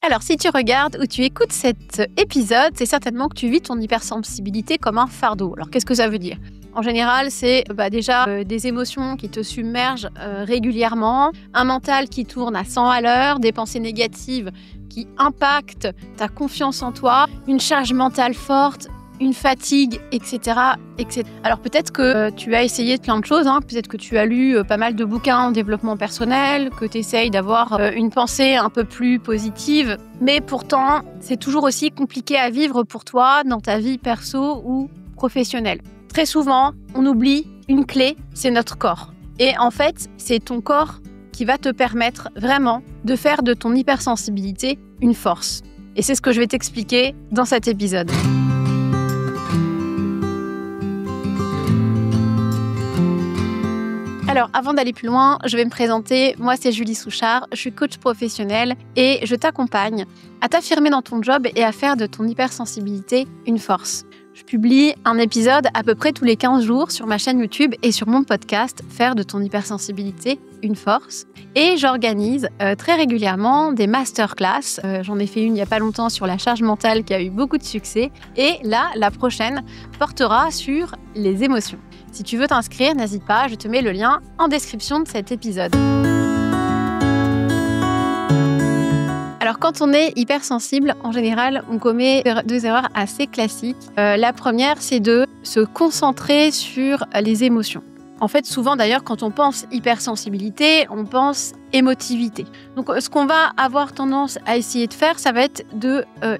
Alors, si tu regardes ou tu écoutes cet épisode, c'est certainement que tu vis ton hypersensibilité comme un fardeau. Alors, qu'est-ce que ça veut dire ? En général, c'est déjà des émotions qui te submergent régulièrement, un mental qui tourne à 100 à l'heure, des pensées négatives qui impactent ta confiance en toi, une charge mentale forte, une fatigue, etc., etc. Alors peut-être que tu as essayé plein de choses, peut-être que tu as lu pas mal de bouquins en développement personnel, que tu essayes d'avoir une pensée un peu plus positive, mais pourtant, c'est toujours aussi compliqué à vivre pour toi dans ta vie perso ou professionnelle. Très souvent, on oublie une clé, c'est notre corps. Et en fait, c'est ton corps qui va te permettre vraiment de faire de ton hypersensibilité une force. Et c'est ce que je vais t'expliquer dans cet épisode. Alors, avant d'aller plus loin, je vais me présenter. Moi, c'est Julie Souchard, je suis coach professionnelle et je t'accompagne à t'affirmer dans ton job et à faire de ton hypersensibilité une force. Je publie un épisode à peu près tous les 15 jours sur ma chaîne YouTube et sur mon podcast « Faire de ton hypersensibilité une force ». Et j'organise très régulièrement des masterclass. J'en ai fait une il n'y a pas longtemps sur la charge mentale qui a eu beaucoup de succès. Et là, la prochaine portera sur les émotions. Si tu veux t'inscrire, n'hésite pas, je te mets le lien en description de cet épisode. Alors, quand on est hypersensible, en général, on commet 2 erreurs assez classiques. La première, c'est de se concentrer sur les émotions. En fait, souvent d'ailleurs, quand on pense hypersensibilité, on pense émotivité. Donc, ce qu'on va avoir tendance à essayer de faire, ça va être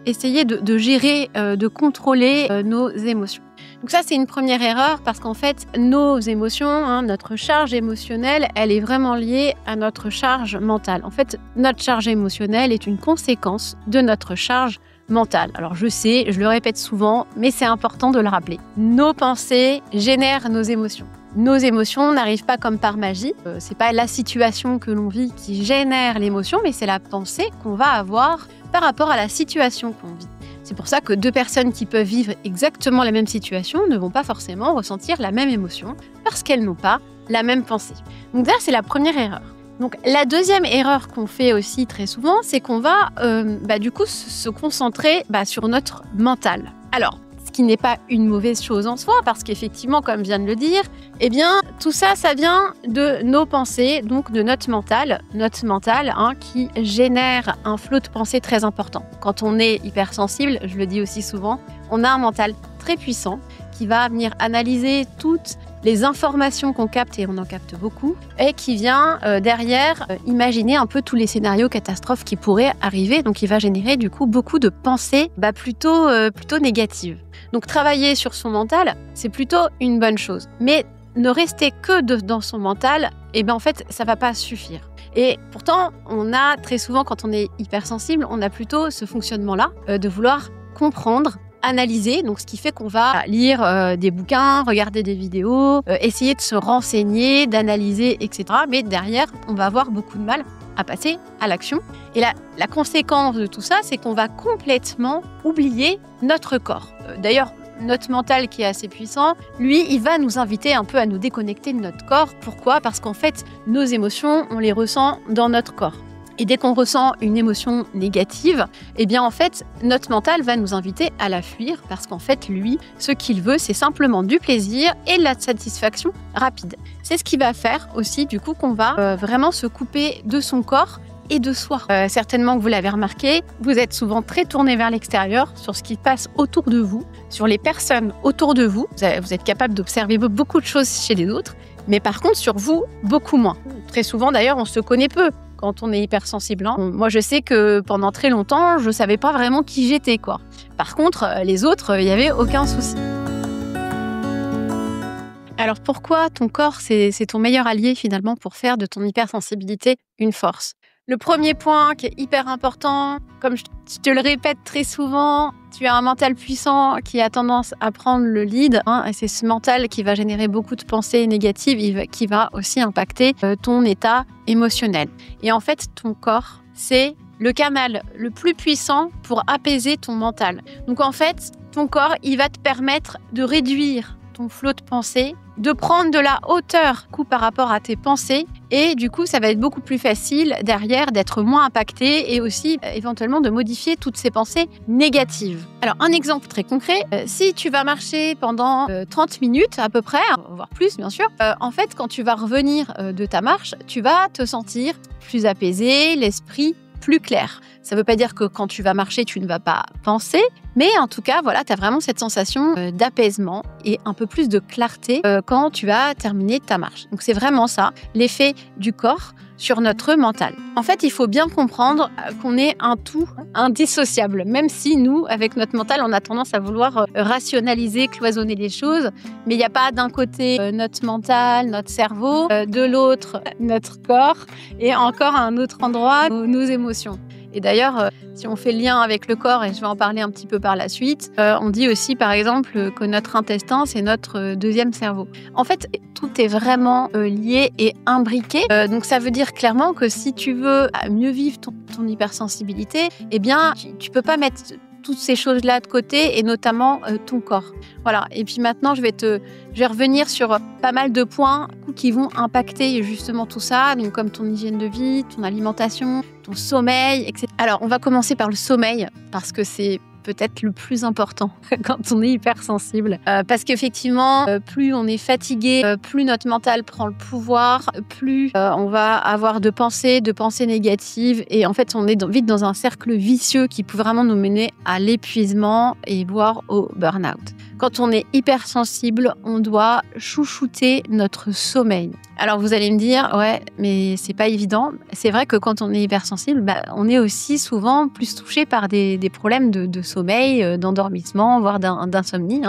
essayer de gérer, de contrôler nos émotions. Donc ça, c'est une première erreur parce qu'en fait, nos émotions, notre charge émotionnelle, elle est vraiment liée à notre charge mentale. En fait, notre charge émotionnelle est une conséquence de notre charge mentale. Alors je sais, je le répète souvent, mais c'est important de le rappeler. Nos pensées génèrent nos émotions. Nos émotions n'arrivent pas comme par magie. C'est pas la situation que l'on vit qui génère l'émotion, mais c'est la pensée qu'on va avoir par rapport à la situation qu'on vit. C'est pour ça que 2 personnes qui peuvent vivre exactement la même situation ne vont pas forcément ressentir la même émotion parce qu'elles n'ont pas la même pensée. Donc là, c'est la première erreur. Donc la deuxième erreur qu'on fait aussi très souvent, c'est qu'on va se concentrer sur notre mental. Alors, ce qui n'est pas une mauvaise chose en soi, parce qu'effectivement, comme je viens de le dire, tout ça, ça vient de nos pensées, donc de notre mental qui génère un flot de pensées très important. Quand on est hypersensible, je le dis aussi souvent, on a un mental très puissant qui va venir analyser toutes les informations qu'on capte, et on en capte beaucoup, et qui vient derrière imaginer un peu tous les scénarios catastrophes qui pourraient arriver. Donc, il va générer du coup beaucoup de pensées plutôt négatives. Donc, travailler sur son mental, c'est plutôt une bonne chose. Mais ne rester que dans son mental, en fait, ça ne va pas suffire. Et pourtant, on a très souvent, quand on est hypersensible, on a plutôt ce fonctionnement-là de vouloir comprendre, analyser, donc ce qui fait qu'on va lire des bouquins, regarder des vidéos, essayer de se renseigner, d'analyser, etc. Mais derrière, on va avoir beaucoup de mal à passer à l'action. Et la conséquence de tout ça, c'est qu'on va complètement oublier notre corps. D'ailleurs, notre mental qui est assez puissant, lui, il va nous inviter un peu à nous déconnecter de notre corps. Pourquoi ? Parce qu'en fait, nos émotions, on les ressent dans notre corps. Et dès qu'on ressent une émotion négative, en fait, notre mental va nous inviter à la fuir parce qu'en fait, lui, ce qu'il veut, c'est simplement du plaisir et de la satisfaction rapide. C'est ce qui va faire aussi, du coup, qu'on va vraiment se couper de son corps et de soi. Certainement que vous l'avez remarqué, vous êtes souvent très tourné vers l'extérieur, sur ce qui passe autour de vous, sur les personnes autour de vous. Vous êtes capable d'observer beaucoup de choses chez les autres, mais par contre, sur vous, beaucoup moins. Très souvent, d'ailleurs, on se connaît peu quand on est hypersensible. Moi, je sais que pendant très longtemps, je ne savais pas vraiment qui j'étais, quoi. Par contre, les autres, il n'y avait aucun souci. Alors, pourquoi ton corps, c'est ton meilleur allié, finalement, pour faire de ton hypersensibilité une force ? Le premier point qui est hyper important, comme je te le répète très souvent, tu as un mental puissant qui a tendance à prendre le lead. Et c'est ce mental qui va générer beaucoup de pensées négatives, qui va aussi impacter ton état émotionnel. Et en fait, ton corps, c'est le canal le plus puissant pour apaiser ton mental. Donc en fait, ton corps, il va te permettre de réduire ton flot de pensées, de prendre de la hauteur par rapport à tes pensées Et du coup, ça va être beaucoup plus facile derrière d'être moins impacté et aussi éventuellement de modifier toutes ces pensées négatives. Alors, un exemple très concret, si tu vas marcher pendant 30 minutes à peu près, voire plus bien sûr, en fait, quand tu vas revenir de ta marche, tu vas te sentir plus apaisé, l'esprit plus clair. Ça ne veut pas dire que quand tu vas marcher, tu ne vas pas penser, mais en tout cas, voilà, tu as vraiment cette sensation d'apaisement et un peu plus de clarté quand tu vas terminer ta marche. Donc c'est vraiment ça, l'effet du corps sur notre mental. En fait, il faut bien comprendre qu'on est un tout indissociable, même si nous, avec notre mental, on a tendance à vouloir rationaliser, cloisonner les choses, mais il n'y a pas d'un côté notre mental, notre cerveau, de l'autre notre corps, et encore à un autre endroit nos émotions. Et d'ailleurs, si on fait le lien avec le corps, et je vais en parler un petit peu par la suite, on dit aussi par exemple que notre intestin, c'est notre deuxième cerveau. En fait, tout est vraiment lié et imbriqué. Donc ça veut dire clairement que si tu veux mieux vivre ton hypersensibilité, eh bien, tu peux pas mettre toutes ces choses-là de côté et notamment ton corps. Voilà. Et puis maintenant, je vais revenir sur pas mal de points qui vont impacter justement tout ça, donc comme ton hygiène de vie, ton alimentation, ton sommeil, etc. Alors, on va commencer par le sommeil parce que c'est peut-être le plus important quand on est hypersensible. Parce qu'effectivement, plus on est fatigué, plus notre mental prend le pouvoir, plus on va avoir de pensées négatives. Et en fait, on est vite dans un cercle vicieux qui peut vraiment nous mener à l'épuisement et voire au burn-out. Quand on est hypersensible, on doit chouchouter notre sommeil. Alors vous allez me dire, ouais, mais c'est pas évident. C'est vrai que quand on est hypersensible, on est aussi souvent plus touché par des problèmes de sommeil, d'endormissement, voire d'insomnie.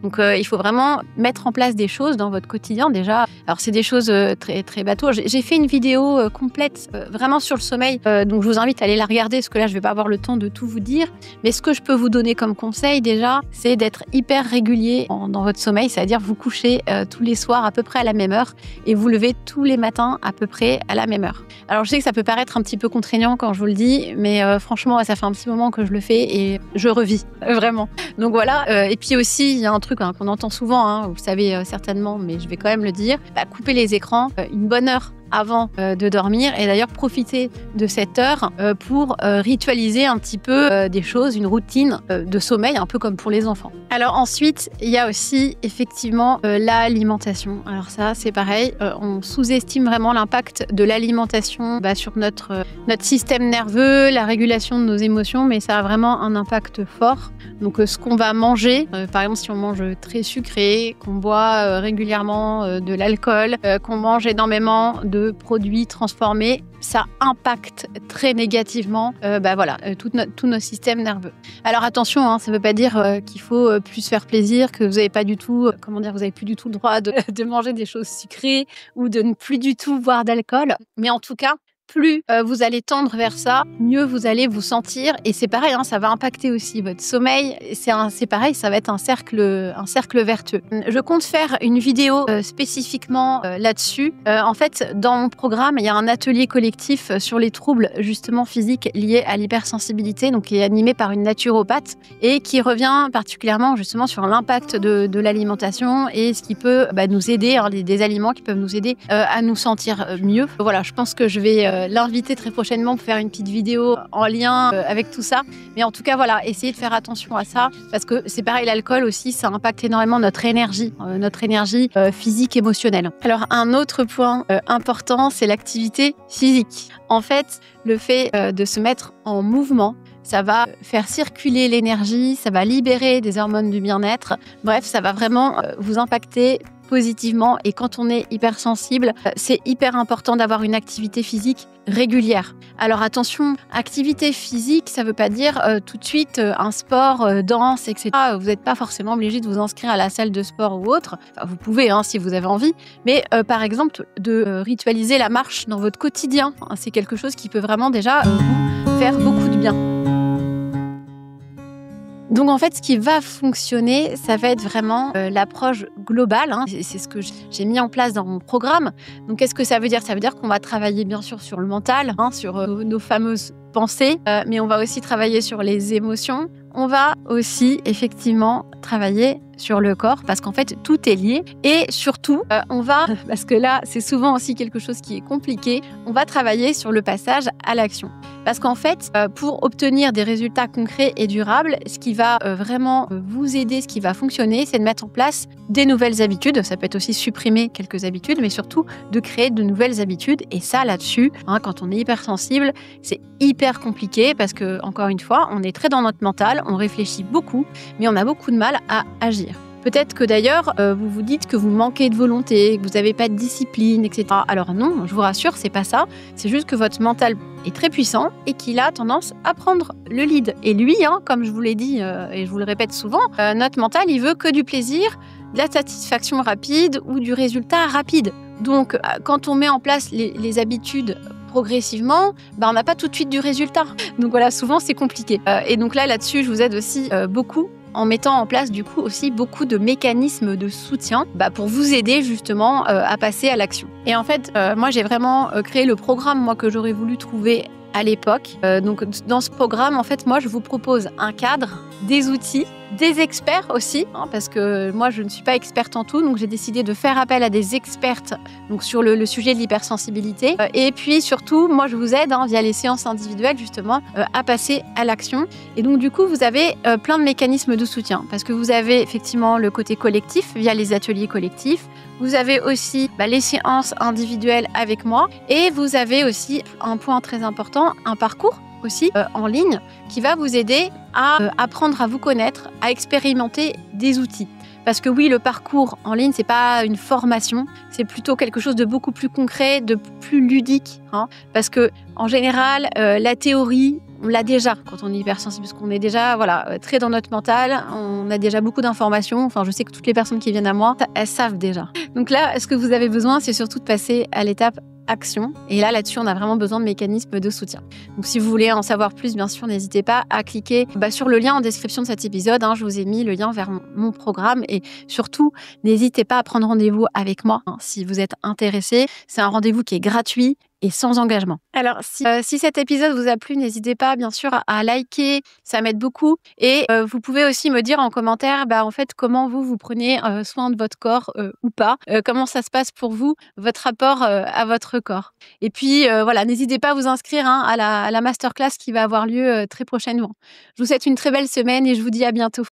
Donc il faut vraiment mettre en place des choses dans votre quotidien déjà. Alors c'est des choses très, très bateaux. J'ai fait une vidéo complète vraiment sur le sommeil, donc je vous invite à aller la regarder parce que là je vais pas avoir le temps de tout vous dire. Mais ce que je peux vous donner comme conseil déjà, c'est d'être hyper régulier dans votre sommeil, c'est-à-dire vous couchez tous les soirs à peu près à la même heure et vous levez tous les matins à peu près à la même heure. Alors je sais que ça peut paraître un petit peu contraignant quand je vous le dis, mais franchement ça fait un petit moment que je le fais et je revis vraiment. Donc voilà, et puis aussi il y a un truc qu'on entend souvent, vous le savez certainement, mais je vais quand même le dire, couper les écrans une bonne heure avant de dormir et d'ailleurs profiter de cette heure pour ritualiser un petit peu des choses, une routine de sommeil, un peu comme pour les enfants. Alors ensuite, il y a aussi effectivement l'alimentation. Alors ça, c'est pareil, on sous-estime vraiment l'impact de l'alimentation sur notre système nerveux, la régulation de nos émotions, mais ça a vraiment un impact fort. Donc ce qu'on va manger, par exemple si on mange très sucré, qu'on boit régulièrement de l'alcool, qu'on mange énormément de produits transformés, ça impacte très négativement tous nos systèmes nerveux. Alors attention, ça ne veut pas dire qu'il faut plus se faire plaisir, que vous n'avez pas du tout, vous avez plus du tout le droit de manger des choses sucrées ou de ne plus du tout boire d'alcool. Mais en tout cas, plus vous allez tendre vers ça, mieux vous allez vous sentir. Et c'est pareil, ça va impacter aussi votre sommeil. C'est pareil, ça va être un cercle vertueux. Je compte faire une vidéo spécifiquement là-dessus. En fait, dans mon programme, il y a un atelier collectif sur les troubles justement physiques liés à l'hypersensibilité, donc qui est animé par une naturopathe et qui revient particulièrement justement sur l'impact de l'alimentation et ce qui peut nous aider, des aliments qui peuvent nous aider à nous sentir mieux. Voilà, je pense que je vais l'inviter très prochainement pour faire une petite vidéo en lien avec tout ça. Mais en tout cas, voilà, essayez de faire attention à ça parce que c'est pareil, l'alcool aussi, ça impacte énormément notre énergie physique, émotionnelle. Alors, un autre point important, c'est l'activité physique. En fait, le fait de se mettre en mouvement, ça va faire circuler l'énergie, ça va libérer des hormones du bien-être. Bref, ça va vraiment vous impacter positivement. Et quand on est hypersensible, c'est hyper important d'avoir une activité physique régulière. Alors attention, activité physique, ça ne veut pas dire tout de suite un sport, danse, etc. Vous n'êtes pas forcément obligé de vous inscrire à la salle de sport ou autre. Enfin, vous pouvez si vous avez envie. Mais par exemple, de ritualiser la marche dans votre quotidien, c'est quelque chose qui peut vraiment déjà vous faire beaucoup de bien. Donc en fait, ce qui va fonctionner, ça va être vraiment l'approche globale. C'est ce que j'ai mis en place dans mon programme. Donc qu'est-ce que ça veut dire ? Ça veut dire qu'on va travailler bien sûr sur le mental, sur nos fameuses pensées, mais on va aussi travailler sur les émotions. On va aussi effectivement travailler sur le corps parce qu'en fait, tout est lié. Et surtout, on va, parce que là, c'est souvent aussi quelque chose qui est compliqué, on va travailler sur le passage à l'action. Parce qu'en fait, pour obtenir des résultats concrets et durables, ce qui va vraiment vous aider, ce qui va fonctionner, c'est de mettre en place des nouvelles habitudes. Ça peut être aussi supprimer quelques habitudes, mais surtout de créer de nouvelles habitudes. Et ça, là-dessus, quand on est hypersensible, c'est hyper compliqué parce que, encore une fois, on est très dans notre mental, on réfléchit beaucoup, mais on a beaucoup de mal à agir. Peut-être que d'ailleurs, vous vous dites que vous manquez de volonté, que vous n'avez pas de discipline, etc. Alors non, je vous rassure, c'est pas ça. C'est juste que votre mental est très puissant et qu'il a tendance à prendre le lead. Et lui, comme je vous l'ai dit et je vous le répète souvent, notre mental, il veut que du plaisir, de la satisfaction rapide ou du résultat rapide. Donc, quand on met en place les habitudes progressivement, on n'a pas tout de suite du résultat. Donc voilà, souvent c'est compliqué. Et donc là-dessus, je vous aide aussi beaucoup en mettant en place du coup aussi beaucoup de mécanismes de soutien pour vous aider justement à passer à l'action. Et en fait, moi j'ai vraiment créé le programme que j'aurais voulu trouver à l'époque. Donc dans ce programme, en fait, moi je vous propose un cadre, des outils, des experts aussi, parce que moi je ne suis pas experte en tout, donc j'ai décidé de faire appel à des expertes donc sur le sujet de l'hypersensibilité. Et puis surtout, moi je vous aide via les séances individuelles justement à passer à l'action. Et donc du coup, vous avez plein de mécanismes de soutien, parce que vous avez effectivement le côté collectif via les ateliers collectifs. Vous avez aussi les séances individuelles avec moi et vous avez aussi un point très important, un parcours aussi en ligne qui va vous aider à apprendre à vous connaître, à expérimenter des outils. Parce que oui, le parcours en ligne, c'est pas une formation, c'est plutôt quelque chose de beaucoup plus concret, de plus ludique. Parce que en général, la théorie, on l'a déjà quand on est hypersensible, parce qu'on est déjà très dans notre mental, on a déjà beaucoup d'informations. Enfin, je sais que toutes les personnes qui viennent à moi, elles savent déjà. Donc là, ce que vous avez besoin, c'est surtout de passer à l'étape action. Et là-dessus, on a vraiment besoin de mécanismes de soutien. Donc, si vous voulez en savoir plus, bien sûr, n'hésitez pas à cliquer sur le lien en description de cet épisode. Je vous ai mis le lien vers mon programme. Et surtout, n'hésitez pas à prendre rendez-vous avec moi si vous êtes intéressé. C'est un rendez-vous qui est gratuit et sans engagement. Alors, si cet épisode vous a plu, n'hésitez pas, bien sûr, à liker, ça m'aide beaucoup. Et vous pouvez aussi me dire en commentaire, en fait, comment vous prenez soin de votre corps ou pas, comment ça se passe pour vous, votre rapport à votre corps. Et puis, n'hésitez pas à vous inscrire à la masterclass qui va avoir lieu très prochainement. Je vous souhaite une très belle semaine et je vous dis à bientôt.